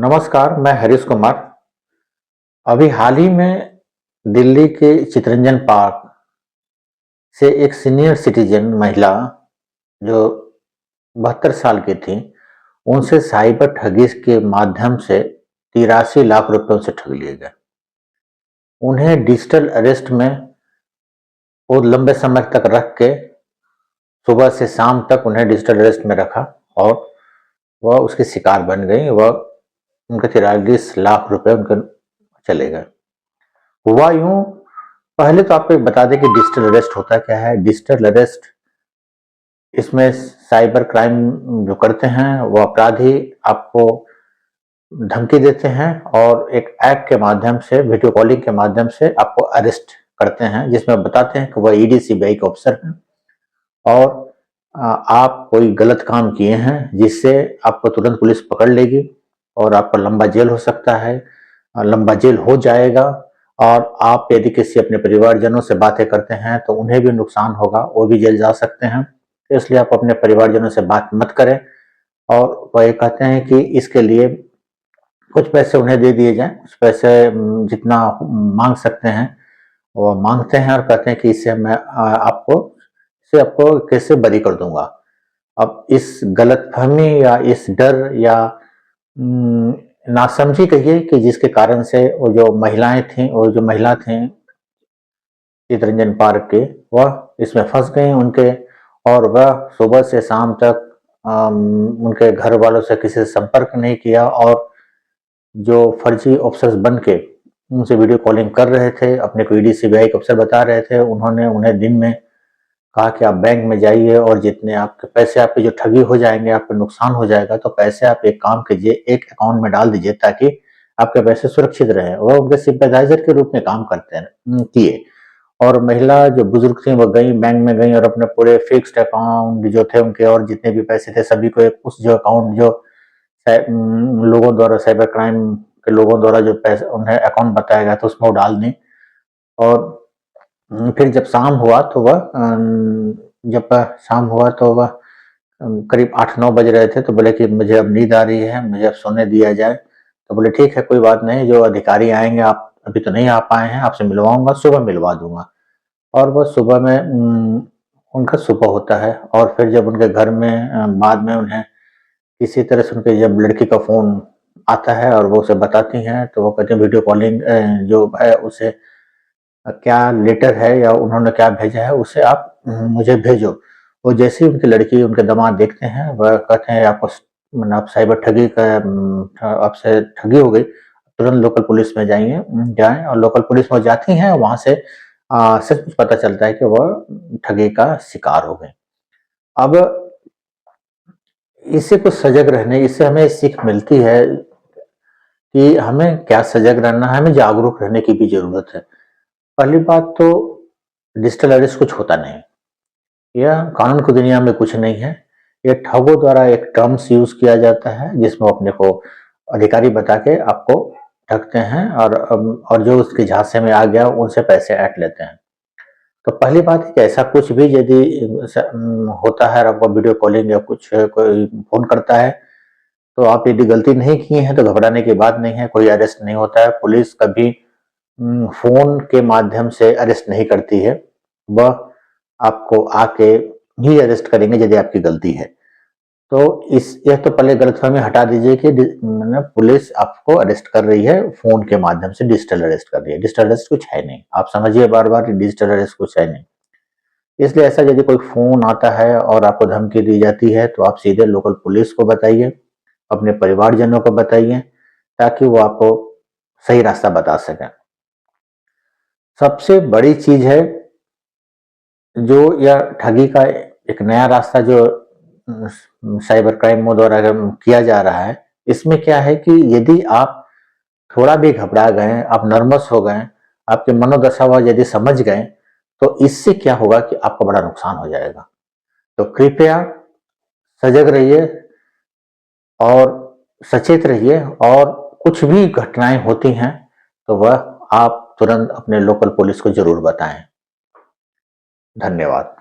नमस्कार, मैं हरीश कुमार। अभी हाल ही में दिल्ली के चितरंजन पार्क से एक सीनियर सिटीजन महिला जो 72 साल की थी, उनसे साइबर ठगी के माध्यम से 83 लाख रुपए उनसे ठग लिए गए। उन्हें डिजिटल अरेस्ट में वो लंबे समय तक रख के सुबह से शाम तक उन्हें डिजिटल अरेस्ट में रखा और वह उसके शिकार बन गई। वह उनके 43 लाख रुपए उनके चले गए। हुआ यूं, पहले तो आपको एक बता दें कि डिजिटल अरेस्ट होता क्या है। डिजिटल अरेस्ट, इसमें साइबर क्राइम जो करते हैं वो अपराधी आपको धमकी देते हैं और एक ऐप के माध्यम से, वीडियो कॉलिंग के माध्यम से आपको अरेस्ट करते हैं, जिसमें बताते हैं कि वह ईडी सीबीआई के ऑफिसर हैं और आप कोई गलत काम किए हैं, जिससे आपको तुरंत पुलिस पकड़ लेगी और आपका लंबा जेल हो सकता है, लंबा जेल हो जाएगा। और आप यदि किसी अपने परिवारजनों से बातें करते हैं तो उन्हें भी नुकसान होगा, वो भी जेल जा सकते हैं। तो इसलिए आप अपने परिवारजनों से बात मत करें। और वह ये कहते हैं कि इसके लिए कुछ पैसे उन्हें दे दिए जाएं, कुछ पैसे जितना मांग सकते हैं वो मांगते हैं और कहते हैं कि इससे मैं आपको कैसे बरी कर दूंगा। अब इस गलतफहमी या इस डर या नासमझी कहिए कि जिसके कारण से वो जो महिलाएं थीं, वो जो महिला थीं चितरंजन पार्क के, वह इसमें फंस गई उनके। और वह सुबह से शाम तक उनके घर वालों से किसी से संपर्क नहीं किया और जो फर्जी ऑफिसर्स बन के उनसे वीडियो कॉलिंग कर रहे थे, अपने को ईडी सीबीआई के अफसर बता रहे थे, उन्होंने उन्हें दिन में कहा कि आप बैंक में जाइए और जितने आपके पैसे, आपके जो ठगी हो जाएंगे, आपको नुकसान हो जाएगा, तो पैसे आप एक काम कीजिए, एक अकाउंट में डाल दीजिए ताकि आपके पैसे सुरक्षित रहे। वह उनके सिंपैथाइजर के रूप में काम करते हैं किए। और महिला जो बुजुर्ग थी वो गई, बैंक में गई और अपने पूरे फिक्स्ड अकाउंट जो थे उनके और जितने भी पैसे थे सभी को एक उस जो अकाउंट जो लोगों द्वारा, साइबर क्राइम के लोगों द्वारा जो पैसे उन्हें अकाउंट बताया गया था उसमें वो डाल दी। और फिर जब शाम हुआ तो वह करीब 8-9 बज रहे थे, तो बोले कि मुझे अब नींद आ रही है, मुझे अब सोने दिया जाए। तो बोले ठीक है, कोई बात नहीं, जो अधिकारी आएंगे, आप अभी तो नहीं आ पाए हैं, आपसे मिलवाऊंगा, सुबह मिलवा दूंगा। और वह सुबह में उनका सुबह होता है और फिर जब उनके घर में बाद में उन्हें किसी तरह से उनके जब लड़की का फोन आता है और वो उसे बताती हैं, तो वो कहते हैं वीडियो कॉलिंग जो है उसे क्या लेटर है या उन्होंने क्या भेजा है उसे आप मुझे भेजो। वो जैसे ही उनकी लड़की, उनके दामाद देखते हैं, वह कहते हैं आपको मतलब आप साइबर ठगी का आपसे ठगी हो गई, तुरंत लोकल पुलिस में जाएं। और लोकल पुलिस में जाती हैं, वहां से सच पता चलता है कि वह ठगी का शिकार हो गए। अब इससे कुछ सजग रहने, इससे हमें सीख मिलती है कि हमें क्या सजग रहना है, हमें जागरूक रहने की भी जरूरत है। पहली बात तो डिजिटल अरेस्ट कुछ होता नहीं, यह कानून की दुनिया में कुछ नहीं है। ये ठगों द्वारा एक टर्म्स यूज किया जाता है जिसमें अपने को अधिकारी बता के आपको ठगते हैं और जो उसके झांसे में आ गया उनसे पैसे ऐंठ लेते हैं। तो पहली बात है कि ऐसा कुछ भी यदि होता है और आपको वीडियो कॉलिंग या कुछ कोई फोन करता है, तो आप यदि गलती नहीं किए हैं तो घबराने की बात नहीं है, कोई अरेस्ट नहीं होता है। पुलिस कभी फोन के माध्यम से अरेस्ट नहीं करती है, वह आपको आके ही अरेस्ट करेंगे यदि आपकी गलती है। तो यह तो पहले गलतफहमी हटा दीजिए कि मतलब पुलिस आपको अरेस्ट कर रही है फोन के माध्यम से, डिजिटल अरेस्ट कर रही है। डिजिटल अरेस्ट कुछ है नहीं, आप समझिए बार बार, डिजिटल अरेस्ट कुछ है नहीं। इसलिए ऐसा यदि कोई फोन आता है और आपको धमकी दी जाती है तो आप सीधे लोकल पुलिस को बताइए, अपने परिवारजनों को बताइए, ताकि वो आपको सही रास्ता बता सकें। सबसे बड़ी चीज है जो यह ठगी का एक नया रास्ता जो साइबर क्राइम द्वारा किया जा रहा है, इसमें क्या है कि यदि आप थोड़ा भी घबरा गए, आप नर्वस हो गए, आपके मनोदशा यदि समझ गए, तो इससे क्या होगा कि आपको बड़ा नुकसान हो जाएगा। तो कृपया सजग रहिए और सचेत रहिए, और कुछ भी घटनाएं होती हैं तो वह आप तुरंत अपने लोकल पुलिस को जरूर बताएं। धन्यवाद।